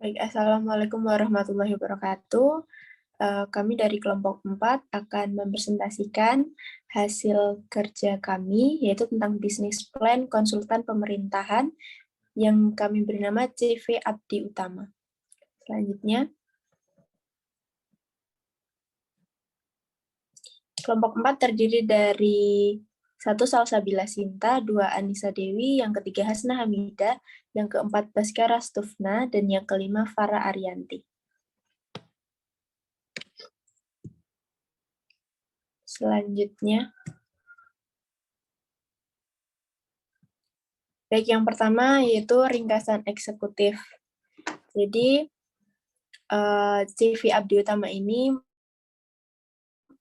Baik, Assalamualaikum warahmatullahi wabarakatuh. Kami dari kelompok 4 akan mempresentasikan hasil kerja kami, yaitu tentang bisnis plan konsultan pemerintahan yang kami beri nama CV Abdi Utama. Selanjutnya, kelompok 4 terdiri dari 1 Salsabila Sinta, 2 Anissa Dewi, yang ketiga Hasna Hamidah, yang keempat Baskara Stufna, dan yang kelima Farah Arianti. Selanjutnya, baik, yang pertama yaitu ringkasan eksekutif. Jadi, CV Abdi Utama ini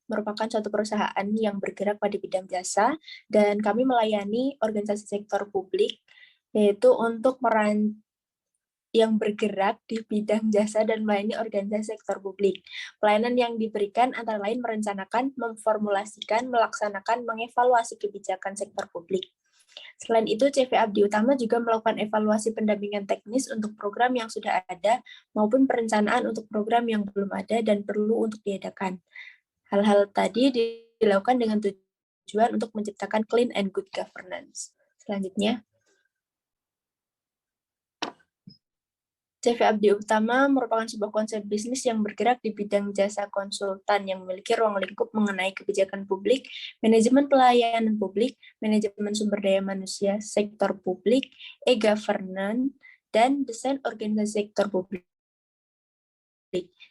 merupakan suatu perusahaan yang bergerak pada bidang jasa, dan kami melayani organisasi sektor publik, yaitu untuk yang bergerak di bidang jasa dan melayani organisasi sektor publik. Pelayanan yang diberikan antara lain merencanakan, memformulasikan, melaksanakan, mengevaluasi kebijakan sektor publik. Selain itu, CV Abdi Utama juga melakukan evaluasi pendampingan teknis untuk program yang sudah ada maupun perencanaan untuk program yang belum ada dan perlu untuk diadakan. Hal-hal tadi dilakukan dengan tujuan untuk menciptakan clean and good governance. Selanjutnya, CV Abdi Utama merupakan sebuah konsep bisnis yang bergerak di bidang jasa konsultan yang memiliki ruang lingkup mengenai kebijakan publik, manajemen pelayanan publik, manajemen sumber daya manusia, sektor publik, e-governance, dan desain organisasi sektor publik.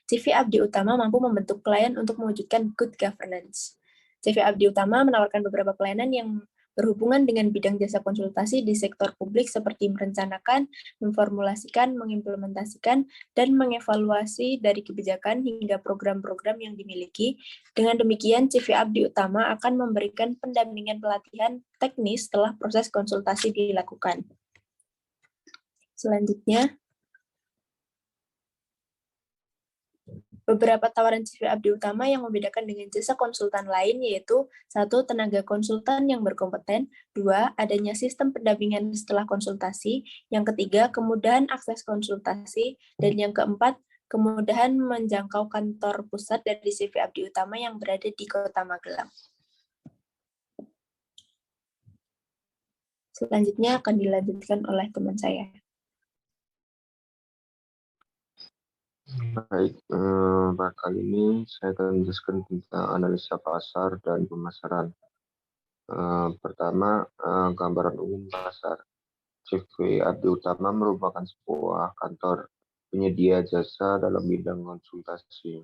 CV Abdi Utama mampu membentuk klien untuk mewujudkan good governance. CV Abdi Utama menawarkan beberapa pelayanan yang berhubungan dengan bidang jasa konsultasi di sektor publik seperti merencanakan, memformulasikan, mengimplementasikan, dan mengevaluasi dari kebijakan hingga program-program yang dimiliki. Dengan demikian, CV Abdi Utama akan memberikan pendampingan pelatihan teknis setelah proses konsultasi dilakukan. Selanjutnya, beberapa tawaran CV Abdi Utama yang membedakan dengan jasa konsultan lain yaitu 1. Tenaga konsultan yang berkompeten, 2. Adanya sistem pendampingan setelah konsultasi, yang ketiga kemudahan akses konsultasi, dan yang keempat kemudahan menjangkau kantor pusat dari CV Abdi Utama yang berada di Kota Magelang. Selanjutnya akan dilanjutkan oleh teman saya. Baik, pada kali ini saya akan menjelaskan tentang analisa pasar dan pemasaran. Pertama, gambaran umum pasar. CV Abdi Utama merupakan sebuah kantor penyedia jasa dalam bidang konsultasi,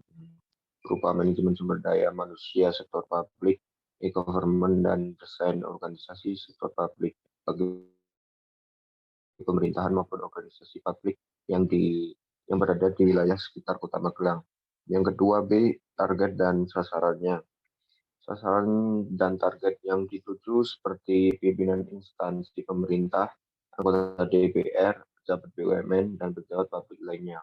berupa manajemen sumber daya manusia sektor publik, e-government, dan desain organisasi sektor publik bagi pemerintahan maupun organisasi publik yang berada di wilayah sekitar Kota Magelang. Yang kedua, B, target dan sasarannya. Sasaran dan target yang dituju seperti pimpinan instansi pemerintah, anggota DPR, pejabat BUMN, dan pejabat publik lainnya.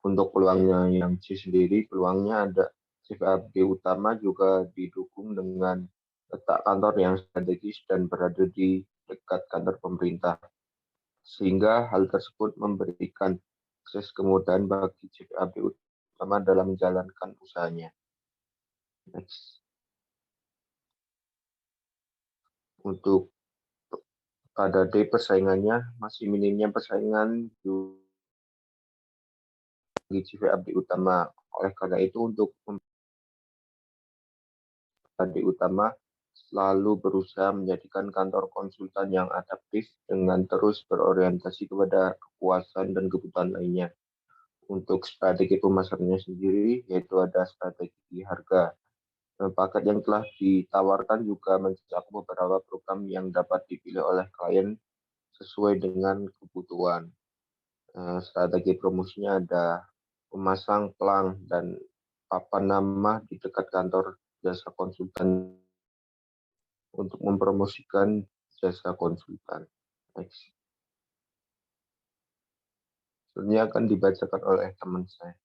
Untuk peluangnya yang C sendiri, peluangnya ada CV Abdi Utama juga didukung dengan letak kantor yang strategis dan berada di dekat kantor pemerintah, sehingga hal tersebut memberikan akses kemudahan bagi CV Abdi Utama dalam menjalankan usahanya. Next. Untuk pada D persaingannya, masih minimnya persaingan di CV Abdi Utama. Oleh karena itu, untuk Abdi Utama selalu berusaha menjadikan kantor konsultan yang adaptif dengan terus berorientasi kepada kepuasan dan kebutuhan lainnya. Untuk strategi pemasarannya sendiri, yaitu ada strategi harga. Paket yang telah ditawarkan juga mencakup beberapa program yang dapat dipilih oleh klien sesuai dengan kebutuhan. Strategi promosinya ada memasang pelang dan papan nama di dekat kantor jasa konsultan untuk mempromosikan jasa konsultan. Next. Selanjutnya akan dibacakan oleh teman saya.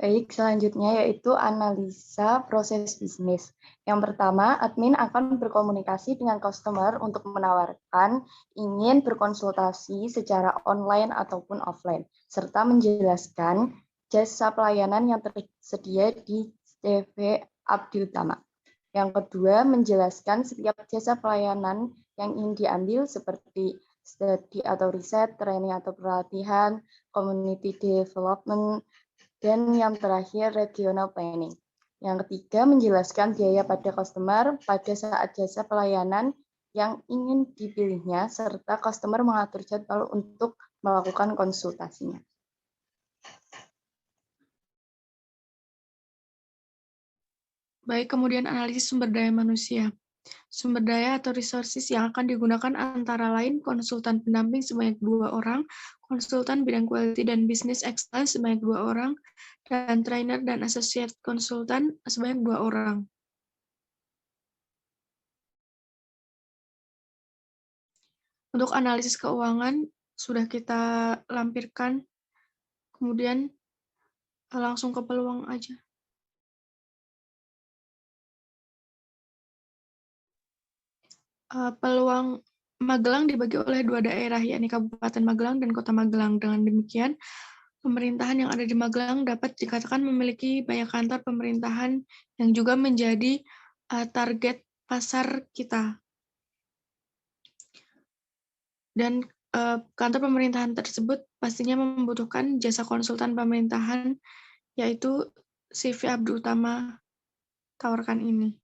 Baik, selanjutnya yaitu analisa proses bisnis. Yang pertama, admin akan berkomunikasi dengan customer untuk menawarkan ingin berkonsultasi secara online ataupun offline, serta menjelaskan jasa pelayanan yang tersedia di CV Abdi Utama. Yang kedua, menjelaskan setiap jasa pelayanan yang ingin diambil seperti studi atau riset, training atau pelatihan, community development, dan yang terakhir, regional planning. Yang ketiga, menjelaskan biaya pada customer pada saat jasa pelayanan yang ingin dipilihnya, serta customer mengatur jadwal untuk melakukan konsultasinya. Baik, kemudian analisis sumber daya manusia. Sumber daya atau resources yang akan digunakan antara lain konsultan pendamping sebanyak 2 orang, konsultan bidang quality dan business excellence sebanyak 2 orang, dan trainer dan associate konsultan sebanyak 2 orang. Untuk analisis keuangan sudah kita lampirkan, kemudian langsung ke peluang aja. Peluang Magelang dibagi oleh 2 daerah, yakni Kabupaten Magelang dan Kota Magelang. Dengan demikian, pemerintahan yang ada di Magelang dapat dikatakan memiliki banyak kantor pemerintahan yang juga menjadi target pasar kita. Dan kantor pemerintahan tersebut pastinya membutuhkan jasa konsultan pemerintahan, yaitu CV Abdi Utama tawarkan ini.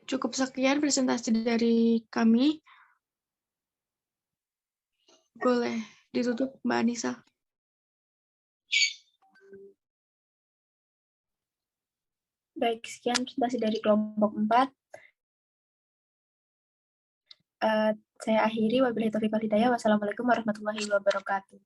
Cukup sekian presentasi dari kami. Boleh ditutup, Mbak Anissa. Baik, sekian presentasi dari kelompok 4. Saya akhiri, wabillahi taufiq wal hidayah. Wassalamualaikum warahmatullahi wabarakatuh.